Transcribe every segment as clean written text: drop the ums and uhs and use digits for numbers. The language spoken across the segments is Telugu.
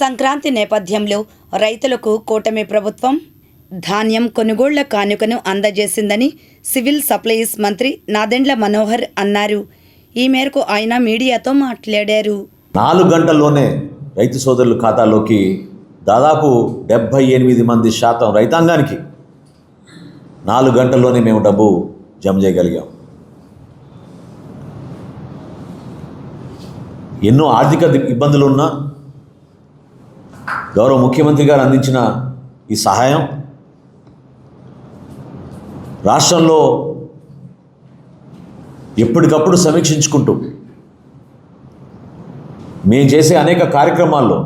సంక్రాంతి నేపథ్యంలో రైతులకు కూటమి ప్రభుత్వం ధాన్యం కొనుగోళ్ల కానుకను అందజేసిందని సివిల్ సప్లైస్ మంత్రి నాదెండ్ల మనోహర్ అన్నారు. ఈ మేరకు ఆయన మీడియాతో మాట్లాడారు. 4 గంటల్లోనే రైతు సోదరుల ఖాతాలోకి దాదాపు 78% రైతాంగానికి 4 గంటల్లోనే మేము డబ్బు జమ చేయగలిగాం. ఎన్నో ఆర్థిక ఇబ్బందులున్నా గౌరవ ముఖ్యమంత్రి గారు అందించిన ఈ సహాయం రాష్ట్రంలో ఎప్పటికప్పుడు సమీక్షించుకుంటూ మేము చేసే అనేక కార్యక్రమాల్లో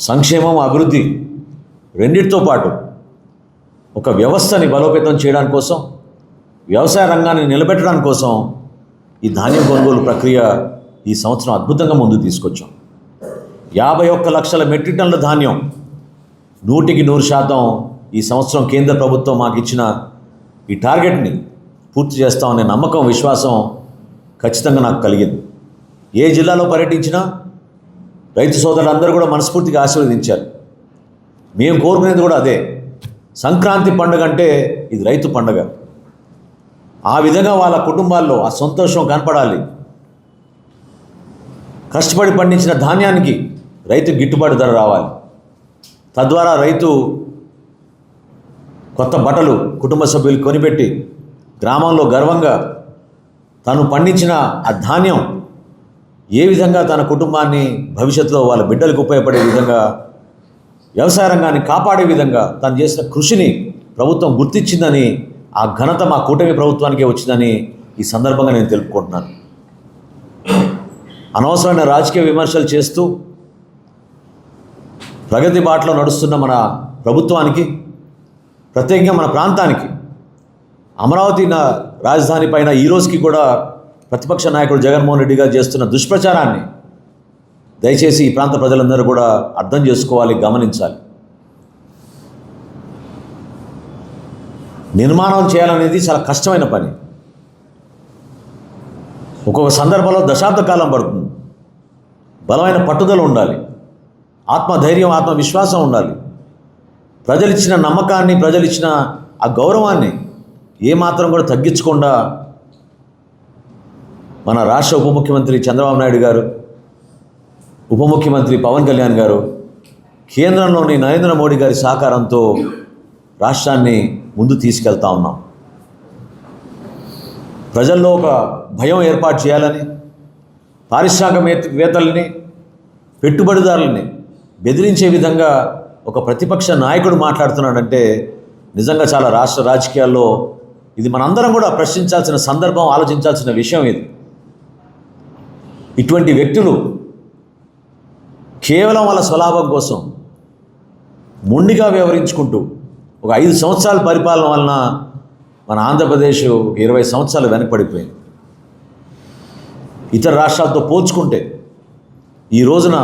సంక్షేమం, అభివృద్ధి రెండింటితో పాటు ఒక వ్యవస్థని బలోపేతం చేయడానికి కోసం, వ్యవసాయ రంగాన్ని నిలబెట్టడానికి కోసం ఈ ధాన్యం కొనుగోలు ప్రక్రియ ఈ సంవత్సరం అద్భుతంగా ముందుకు తీసుకొచ్చాం. 51 లక్షల మెట్రిక్ టన్నుల ధాన్యం 100% ఈ సంవత్సరం కేంద్ర ప్రభుత్వం మాకు ఇచ్చిన ఈ టార్గెట్ని పూర్తి చేస్తామనే నమ్మకం, విశ్వాసం ఖచ్చితంగా నాకు కలిగింది. ఏ జిల్లాలో పర్యటించినా రైతు సోదరులందరూ కూడా మనస్ఫూర్తిగా ఆశీర్వదించారు. మేము కోరుకునేది కూడా అదే. సంక్రాంతి పండుగ అంటే ఇది రైతు పండుగ. ఆ విధంగా వాళ్ళ కుటుంబాల్లో ఆ సంతోషం కనపడాలి. కష్టపడి పండించిన ధాన్యానికి రైతు గిట్టుబాటు ధర రావాలి. తద్వారా రైతు కొత్త బట్టలు కుటుంబ సభ్యులు కొనిపెట్టి గ్రామంలో గర్వంగా తను పండించిన ఆ ధాన్యం ఏ విధంగా తన కుటుంబాన్ని భవిష్యత్తులో వాళ్ళ బిడ్డలకు ఉపయోగపడే విధంగా, వ్యవసాయ రంగాన్ని కాపాడే విధంగా తను చేసిన కృషిని ప్రభుత్వం గుర్తించిందని, ఆ ఘనత మా కూటమి ప్రభుత్వానికే వచ్చిందని ఈ సందర్భంగా నేను తెలుపుకుంటున్నాను. అనవసరమైన రాజకీయ విమర్శలు చేస్తూ ప్రగతి బాటలో నడుస్తున్న మన ప్రభుత్వానికి, ప్రత్యేకంగా మన ప్రాంతానికి, అమరావతి రాజధాని పైన ఈ రోజుకి కూడా ప్రతిపక్ష నాయకుడు జగన్మోహన్ రెడ్డి గారు చేస్తున్న దుష్ప్రచారాన్ని దయచేసి ఈ ప్రాంత ప్రజలందరూ కూడా అర్థం చేసుకోవాలి, గమనించాలి. నిర్మాణం చేయాలనేది చాలా కష్టమైన పని. ఒక్కొక్క సందర్భంలో దశాబ్ద కాలం పడుతుంది. బలమైన పట్టుదల ఉండాలి, ఆత్మధైర్యం, ఆత్మవిశ్వాసం ఉండాలి. ప్రజలిచ్చిన నమ్మకాన్ని, ప్రజలిచ్చిన ఆ గౌరవాన్ని ఏమాత్రం కూడా తగ్గించకుండా మన రాష్ట్ర ఉప ముఖ్యమంత్రి చంద్రబాబు నాయుడు గారు, ఉప ముఖ్యమంత్రి పవన్ కళ్యాణ్ గారు, కేంద్రంలోని నరేంద్ర మోడీ గారి సహకారంతో రాష్ట్రాన్ని ముందు తీసుకెళ్తా ఉన్నాం. ప్రజల్లో ఒక భయం ఏర్పాటు చేయాలని, పారిశ్రామికవేత్తలని, పెట్టుబడిదారులని బెదిరించే విధంగా ఒక ప్రతిపక్ష నాయకుడు మాట్లాడుతున్నాడంటే నిజంగా చాలా రాష్ట్ర రాజకీయాల్లో ఇది మనందరం కూడా ప్రశ్నించాల్సిన సందర్భం, ఆలోచించాల్సిన విషయం ఇది. ఇటువంటి వ్యక్తులు కేవలం వాళ్ళ స్వలాభం కోసం మొండిగా వ్యవహరించుకుంటూ ఒక 5 సంవత్సరాల పరిపాలన వలన మన ఆంధ్రప్రదేశ్ 20 సంవత్సరాలు వెనకబడిపోయింది. ఇతర రాష్ట్రాలతో పోల్చుకుంటే ఈ రోజున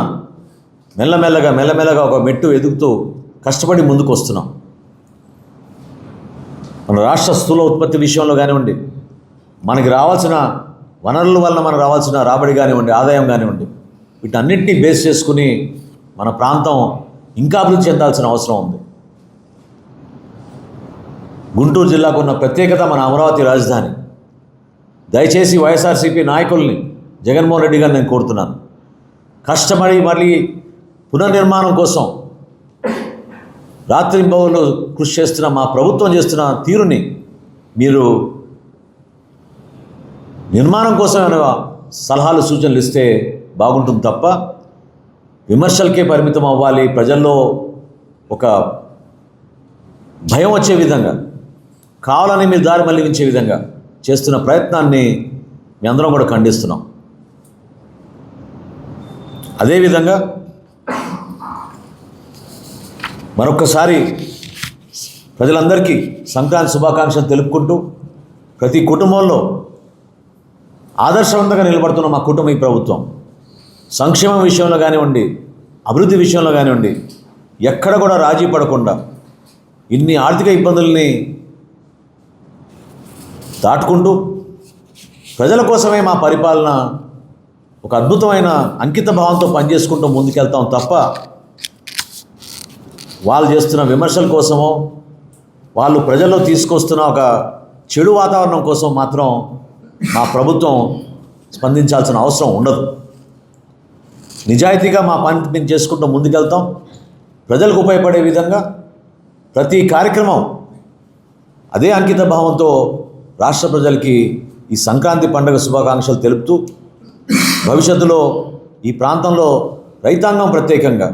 మెల్లమెల్లగా ఒక మెట్టు ఎదుగుతూ కష్టపడి ముందుకు వస్తున్నాం. మన రాష్ట్ర స్థూల ఉత్పత్తి విషయంలో కానివ్వండి, మనకి రావాల్సిన వనరుల వలన మనకు రావాల్సిన రాబడి కానివ్వండి, ఆదాయం కానివ్వండి, వీటన్నిటినీ బేస్ చేసుకుని మన ప్రాంతం ఇంకా అభివృద్ధి చెందాల్సిన అవసరం ఉంది. గుంటూరు జిల్లాకు ఉన్న ప్రత్యేకత మన అమరావతి రాజధాని. దయచేసి వైఎస్ఆర్సీపీ నాయకుల్ని, జగన్మోహన్ రెడ్డి గారిని నేను కోరుతున్నాను, కష్టపడి మళ్ళీ పునర్నిర్మాణం కోసం రాత్రింబవళ్ళు కృషి చేస్తున్న మా ప్రభుత్వం చేస్తున్న తీరుని మీరు నిర్మాణం కోసం ఏమైనా సలహాలు, సూచనలు ఇస్తే బాగుంటుంది తప్ప విమర్శలకే పరిమితం అవ్వాలి, ప్రజల్లో ఒక భయం వచ్చే విధంగా, కావాలని మీరు దారి మళ్లించే విధంగా చేస్తున్న ప్రయత్నాన్ని మీ అందరం కూడా ఖండిస్తున్నాం. అదేవిధంగా మరొక్కసారి ప్రజలందరికీ సంక్రాంతి శుభాకాంక్షలు తెలుపుకుంటూ, ప్రతి కుటుంబంలో ఆదర్శవంతంగా నిలబడుతున్న మా కూటమి ప్రభుత్వం సంక్షేమం విషయంలో కానివ్వండి, అభివృద్ధి విషయంలో కానివ్వండి, ఎక్కడ కూడా రాజీ పడకుండా ఇన్ని ఆర్థిక ఇబ్బందుల్ని దాటుకుంటూ ప్రజల కోసమే మా పరిపాలన ఒక అద్భుతమైన అంకిత భావంతో పనిచేసుకుంటూ ముందుకెళ్తాం తప్ప వాళ్ళు చేస్తున్న విమర్శల కోసమో వాళ్ళు ప్రజల్లో తీసుకొస్తున్న ఒక చెడు వాతావరణం కోసం మాత్రం మా ప్రభుత్వం స్పందించాల్సిన అవసరం ఉండదు. నిజాయితీగా మా పని మేము చేసుకుంటూ ముందుకెళ్తాం. ప్రజలకు ఉపయోగపడే విధంగా ప్రతి కార్యక్రమం అదే అంకిత భావంతో రాష్ట్ర ప్రజలకి ఈ సంక్రాంతి పండుగ శుభాకాంక్షలు తెలుపుతూ భవిష్యత్తులో ఈ ప్రాంతంలో రైతాంగం ప్రత్యేకంగా